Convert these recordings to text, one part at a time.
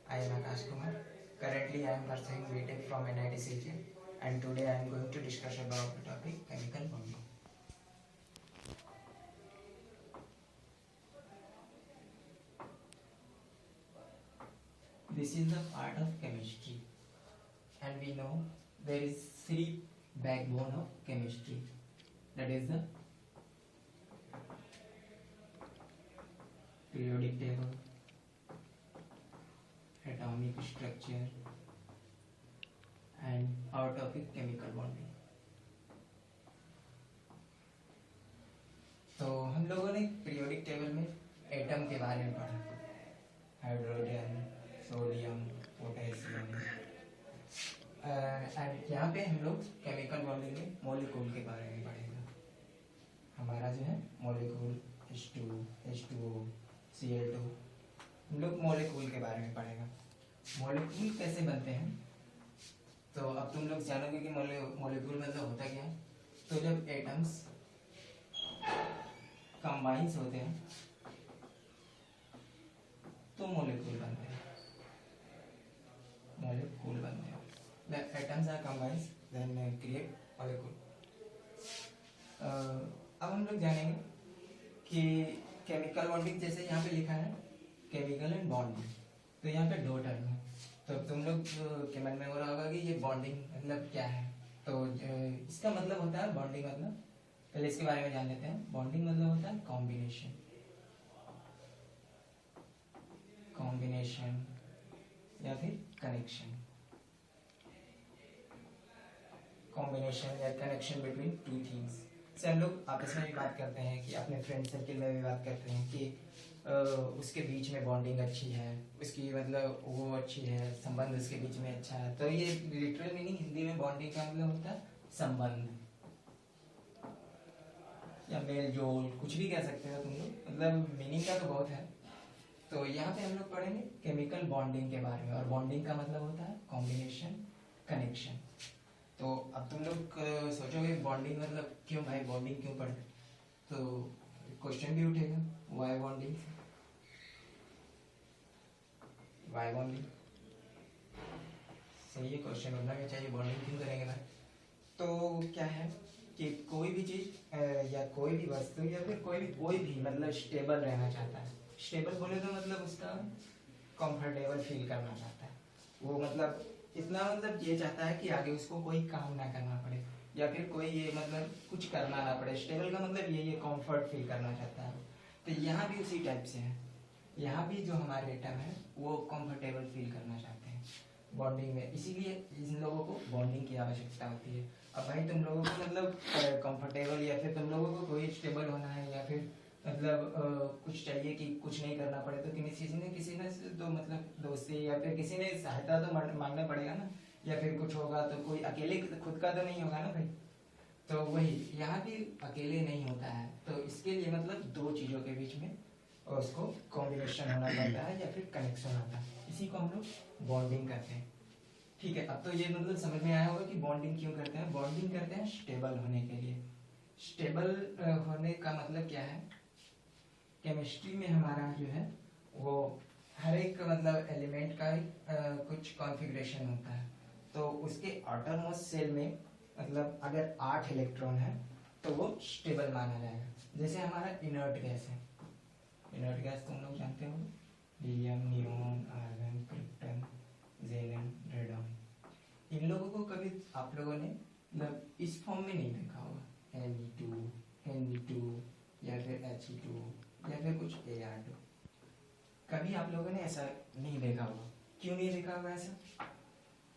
I am Akash Kumar. Currently, I am pursuing BTech from NIT CJ, and today I am going to discuss about the topic chemical bonding. This is the part of chemistry, and we know there is three backbone of chemistry. That is the periodic table, atomic structure, and our topic chemical bonding. तो हम लोगों ने periodic table में atom के बारे में पढ़ा, hydrogen, sodium, potassium, and यहाँ पे हम लोग केमिकल बॉन्डिंग में मॉलिक्यूल के बारे में पढ़ेगा। हमारा जो है मॉलिक्यूल H2, H2O, Cl2, हम लोग मॉलिक्यूल के बारे में पढ़ेगा। मॉलिक्यूल कैसे बनते हैं तो अब तुम लोग जानोगे कि मॉलिक्यूल मतलब होता क्या है। तो जब एटम्स कंबाइंस होते हैं तो मॉलिक्यूल बनते हैं, मॉलिक्यूल बनते हैं। The atoms are combined then create molecule. अब हम लोग जानेंगे कि केमिकल बॉन्डिंग जैसे यहाँ पे लिखा है केमिकल एंड बॉन्डिंग, तो यहाँ पे दो टर्म है। तो तुम लोग के मन में हो रहा होगा कि ये बॉन्डिंग मतलब क्या है। तो इसका मतलब होता है बॉन्डिंग मतलब, पहले इसके बारे में जान लेते हैं। बॉन्डिंग मतलब होता है कॉम्बिनेशन, कॉम्बिनेशन या फिर कनेक्शन, कॉम्बिनेशन या कनेक्शन बिटवीन टू थिंग्स। से हम लोग आपस में भी बात करते हैं कि अपने फ्रेंड सर्किल में भी बात करते हैं कि उसके बीच में बॉन्डिंग अच्छी है, उसकी मतलब वो अच्छी है, संबंध उसके बीच में अच्छा है। तो ये लिटरल मीनिंग हिंदी में बॉन्डिंग का मतलब होता है संबंध या मेल जोल, कुछ भी कह सकते हो तुम लोग, मतलब मीनिंग का तो बहुत है। तो यहाँ पे हम लोग पढ़ेंगे केमिकल बॉन्डिंग के बारे में, और बॉन्डिंग का मतलब होता है कॉम्बिनेशन, कनेक्शन। तो अब तुम लोग सोचोगे बॉन्डिंग मतलब क्यों भाई, बॉन्डिंग क्यों पढ़े, तो क्वेश्चन भी उठेगा वाई बॉन्डिंग, वाई बॉन्डिंग। सही है, क्वेश्चन उठना भी चाहिए, बॉन्डिंग क्यों करेंगे भाई। तो क्या है कि कोई भी चीज या कोई भी वस्तु या फिर कोई भी मतलब स्टेबल रहना चाहता है। स्टेबल बोले तो मतलब उसका कंफर्टेबल फील करना चाहता है, वो मतलब इतना मतलब ये चाहता है कि आगे उसको कोई काम ना करना पड़े या फिर कोई ये मतलब कुछ करना ना पड़े। स्टेबल का मतलब ये कंफर्ट फील करना चाहता है। तो यहाँ भी उसी टाइप से है, यहाँ भी जो हमारे एटम है वो कंफर्टेबल फील करना चाहते हैं बॉन्डिंग में, इसीलिए इन लोगों को बॉन्डिंग की आवश्यकता होती है। अब भाई तुम लोगों को मतलब कंफर्टेबल या फिर तुम लोगों को कोई स्टेबल होना है या फिर मतलब कुछ चाहिए कि कुछ नहीं करना पड़े, तो किसी ने तो मतलब दोस्ती या फिर किसी ने सहायता तो मांगना पड़ेगा ना, या फिर कुछ होगा तो कोई अकेले खुद का तो नहीं होगा ना भाई। तो वही यहाँ भी अकेले नहीं होता है, तो इसके लिए मतलब दो चीज़ों के बीच में उसको कॉम्बिनेशन होना पड़ता है या फिर कनेक्शन होता है, इसी को हम लोग बॉन्डिंग करते हैं। ठीक है, अब तो ये मतलब समझ में आया होगा कि बॉन्डिंग क्यों करते हैं। बॉन्डिंग करते हैं स्टेबल होने के लिए। स्टेबल होने का मतलब क्या है, केमिस्ट्री में हमारा जो है वो हर एक मतलब एलिमेंट का कुछ कॉन्फ़िगरेशन होता है। तो उसके आउटर मोस्ट सेल में मतलब अगर 8 इलेक्ट्रॉन है तो वो स्टेबल माना जाएगा। जैसे हमारा इनर्ट गैस है, इनर्ट गैस तुम लोग जानते हो, helium, neon, argon, krypton, जेनन, radon. इन लोगों को कभी आप लोगों ने मतलब इस फॉर्म में नहीं देखा होगा, Ne2, Ne2 या फिर He2 या फिर कुछ Ar2, कभी आप लोगों ने ऐसा नहीं देखा होगा। क्यों नहीं देखा होगा ऐसा,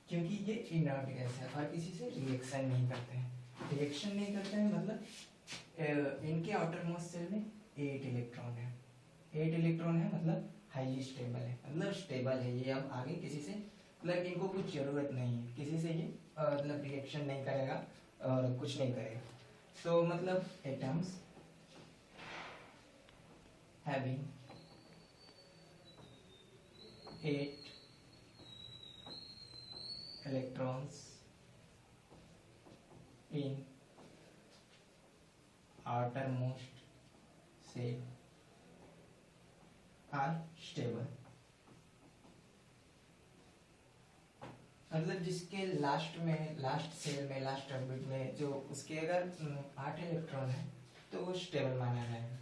क्योंकि ये इनर्ट गैस है और किसी से रिएक्शन नहीं करते हैं। रिएक्शन नहीं करते हैं मतलब इनके आउटर मोस्ट सेल में 8 इलेक्ट्रॉन है, 8 इलेक्ट्रॉन है मतलब हाईली स्टेबल है, मतलब स्टेबल है ये। अब आगे किसी से मतलब इनको कुछ जरूरत नहीं है, किसी से ये मतलब रिएक्शन नहीं करेगा और कुछ नहीं करेगा। तो मतलब atoms having 8 electrons in outermost shell are stable. मतलब जिसके लास्ट सेल में लास्ट ऑर्बिट में जो उसके अगर 8 इलेक्ट्रॉन है तो वो स्टेबल माना जाएगा।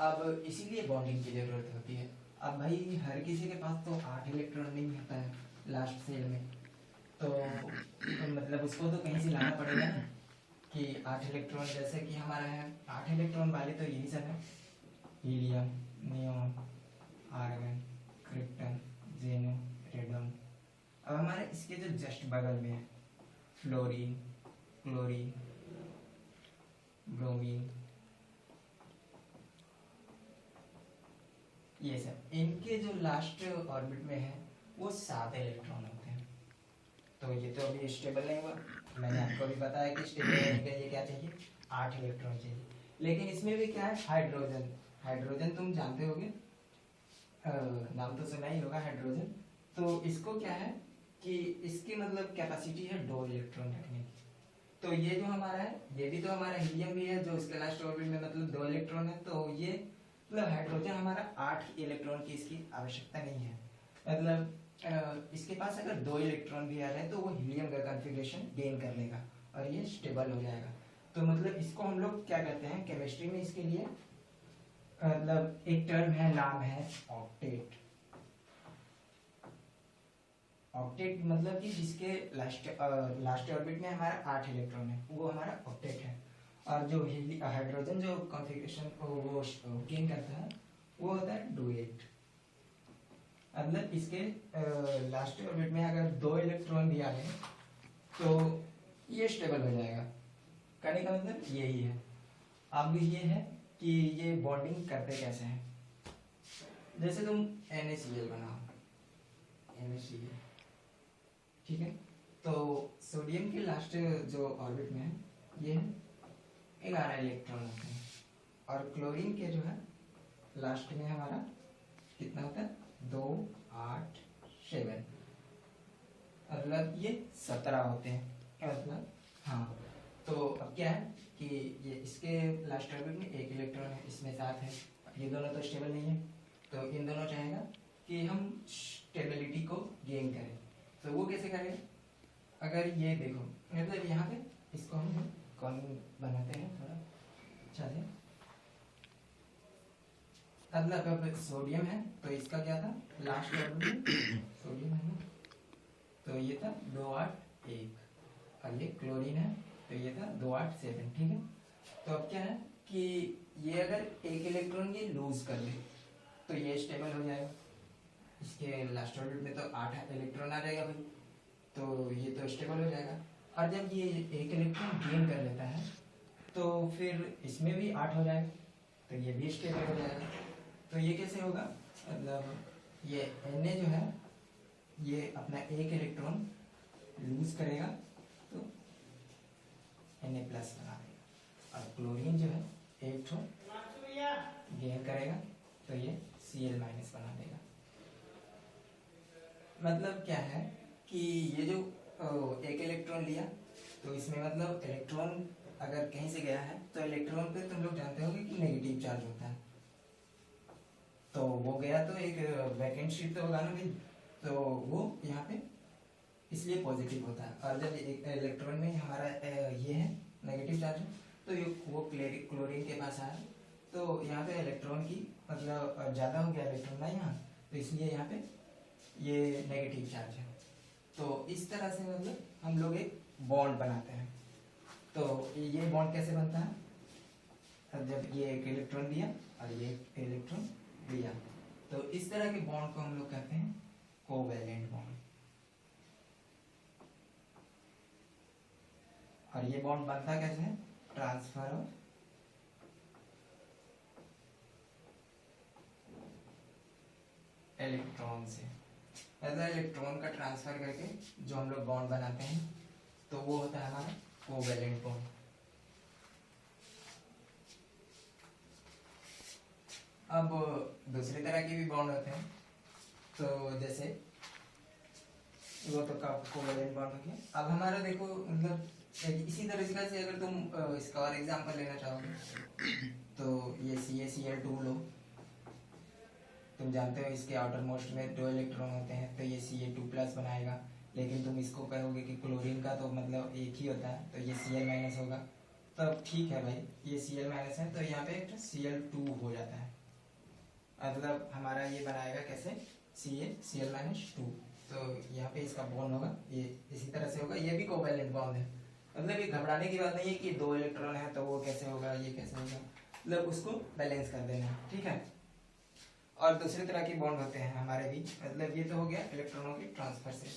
अब इसीलिए बॉन्डिंग की जरूरत होती है। अब भाई हर किसी के पास तो 8 इलेक्ट्रॉन नहीं होता है लास्ट सेल में, तो मतलब उसको तो कहीं से लाना पड़ेगा ना कि 8 इलेक्ट्रॉन, जैसे कि हमारा है 8 इलेक्ट्रॉन वाले तो यही सब है, हीलियम, नियोन, आर्गन, क्रिप्टन, जेनो, रेडन। अब हमारे इसके जो जस्ट बगल में है फ्लोरीन, क्लोरीन, ब्रोमीन, ये सब इनके जो लास्ट ऑर्बिट में है वो 7 इलेक्ट्रॉन होते हैं। तो ये तो अभी स्टेबल नहीं हुआ, मैंने आपको अभी बताया कि स्टेबल होने के लिए क्या चाहिए, 8 इलेक्ट्रॉन चाहिए। लेकिन इसमें भी क्या है, हाइड्रोजन। हाइड्रोजन तुम जानते होगे, नाम तो सुना ही होगा हाइड्रोजन। तो इसको क्या है कि इसकी मतलब कैपेसिटी है 2 इलेक्ट्रॉन रखने की। तो ये जो हमारा है, ये भी तो हमारा हीलियम भी है जो इसके लास्ट ऑर्बिट में मतलब 2 इलेक्ट्रॉन है। तो ये मतलब हाइड्रोजन हमारा 8 इलेक्ट्रॉन की इसकी आवश्यकता नहीं है। मतलब इसके पास अगर 2 इलेक्ट्रॉन भी आ रहे हैं तो वो हीलियम का कॉन्फ़िगरेशन गेन कर लेगा और ये स्टेबल हो जाएगा। तो मतलब इसको हम लोग क्या कहते हैं केमिस्ट्री में, इसके लिए मतलब एक टर्म है, नाम है ऑक्टेट। ऑक्टेट मतलब कि जिसके लास्ट ऑर्बिट में हमारा 8 इलेक्ट्रॉन है वो हमारा ऑक्टेट है। और जो हाइड्रोजन जो कॉन्फ़िगरेशन को वो गेन करता है वो होता है डुएट। मतलब इसके लास्ट ऑर्बिट में अगर 2 इलेक्ट्रॉन भी आ गए तो ये स्टेबल हो जाएगा। कहने का मतलब यही है। अब ये है कि ये बॉन्डिंग करते कैसे हैं। जैसे तुम NaCl बनाओ, NaCl, ठीक है। तो सोडियम के लास्ट जो ऑर्बिट में है ये है 11 इलेक्ट्रॉन होते हैं, और क्लोरीन के जो है लास्ट में हमारा कितना होता है, 2, 8, 7, मतलब ये 17 होते हैं। क्या मतलब, हाँ। तो अब क्या है कि ये इसके लास्ट ऑर्बिट में 1 इलेक्ट्रॉन है, इसमें 7 है। ये दोनों तो स्टेबल नहीं है, तो इन दोनों चाहेगा कि हम स्टेबिलिटी को गेन करें। तो वो कैसे करें, अगर ये देखो मतलब यहाँ पे इसको हम कौन बनाते हैं थोड़ा अच्छा से। मतलब अब सोडियम है तो इसका क्या था लास्ट ऑर्बिट में, सोडियम है ना, तो ये था 2, 8, 1, और ये क्लोरीन है तो ये था 2, 8, 7, ठीक है। तो अब क्या है कि ये अगर 1 इलेक्ट्रॉन ये लूज कर ले तो ये स्टेबल हो जाएगा। इसके लास्ट ऑर्बिट में तो 8 इलेक्ट्रॉन आ जाएगा भाई, तो ये तो स्टेबल हो जाएगा। और जब ये 1 इलेक्ट्रॉन गेन कर लेता है तो फिर इसमें भी 8 हो जाएगा, तो ये भी स्टेबल हो जाएगा। तो ये कैसे होगा, मतलब ये Na जो है ये अपना 1 इलेक्ट्रॉन लूज करेगा तो Na प्लस बना देगा, और क्लोरीन जो है 1 गेन करेगा तो ये Cl माइनस बना देगा। मतलब क्या है कि ये जो 1 इलेक्ट्रॉन लिया तो इसमें मतलब इलेक्ट्रॉन अगर कहीं से गया है तो इलेक्ट्रॉन पे तुम लोग जानते होंगे कि नेगेटिव चार्ज होता है। तो वो गया तो एक वैकेंट शीट तो होगा ना भाई, तो वो यहाँ पे इसलिए पॉजिटिव होता है। और जब एक इलेक्ट्रॉन में हमारा ये है नेगेटिव चार्ज है तो ये वो क्लोरीन के पास आया तो यहाँ पे इलेक्ट्रॉन की मतलब ज़्यादा हो गया इलेक्ट्रॉन ना यहाँ, तो इसलिए यहाँ पे ये नेगेटिव चार्ज है। तो इस तरह से मतलब हम लोग एक बॉन्ड बनाते हैं। तो ये बॉन्ड कैसे बनता है, अब जब ये 1 इलेक्ट्रॉन दिया और ये 1 इलेक्ट्रॉन दिया, तो इस तरह के बॉन्ड को हम लोग कहते हैं कोवैलेंट बॉन्ड। और ये बॉन्ड बनता कैसे है, ट्रांसफर ऑफ इलेक्ट्रॉन से, मतलब इलेक्ट्रॉन का ट्रांसफर करके जो हम लोग बॉन्ड बनाते हैं तो वो होता है हमारा कोवैलेंट बॉन्ड। अब दूसरी तरह के भी बॉन्ड होते हैं, तो जैसे वो तो कोवैलेंट बॉन्ड हो गया। अब हमारा देखो मतलब इसी तरीके से अगर तुम इसका और एग्जांपल लेना चाहोगे तो ये CaCl2 लो, तुम जानते हो इसके आउटर मोस्ट में 2 इलेक्ट्रॉन होते हैं तो ये Ca2 प्लस बनाएगा। लेकिन तुम इसको कहोगे कि क्लोरीन का तो मतलब एक ही होता है, तो ये Cl- होगा। तब ठीक है भाई, ये Cl- है तो यहाँ पे एक Cl2 हो जाता है, मतलब हमारा ये बनाएगा कैसे Cl-2। तो यहाँ पे इसका बॉन्ड होगा, ये इसी तरह से होगा, ये भी कोवैलेंट बॉन्ड है, मतलब ये घबराने की बात नहीं है कि 2 इलेक्ट्रॉन है तो वो कैसे होगा ये कैसे होगा, मतलब उसको बैलेंस कर देना है, ठीक है। और दूसरी तरह के बॉन्ड होते हैं हमारे भी, मतलब ये तो हो गया इलेक्ट्रॉनों के ट्रांसफर से।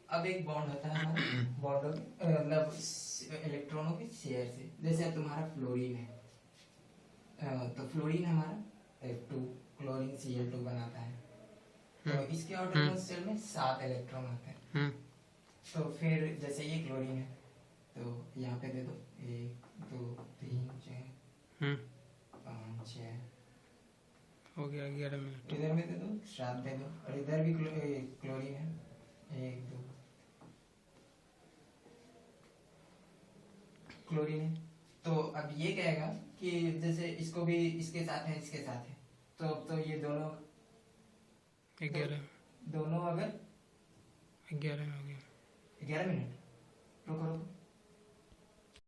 अब एक बॉन्ड होता है हमारा बॉन्डों के मतलब इलेक्ट्रॉनों के शेयर से, जैसे अब तुम्हारा फ्लोरीन है, तो फ्लोरीन हमारा F2 क्लोरीन Cl2 बनाता है, तो इसके आउटरमोस्ट शेल में 7 इलेक्ट्रॉन आते हैं। तो फिर जैसे ये क्लोरीन है तो यहाँ पे दे दो 1 2 3 4 5 6, हो गया 11 मिनट। इधर में दे दो 7 दे दो, और इधर भी क्लोरीन है 1 2 क्लोरीन है। तो अब ये कहेगा कि जैसे इसको भी इसके साथ है इसके साथ है, तो अब तो ये दोनों 11 दोनों अगर 11 में हो गया। 11 मिनट रुको रुको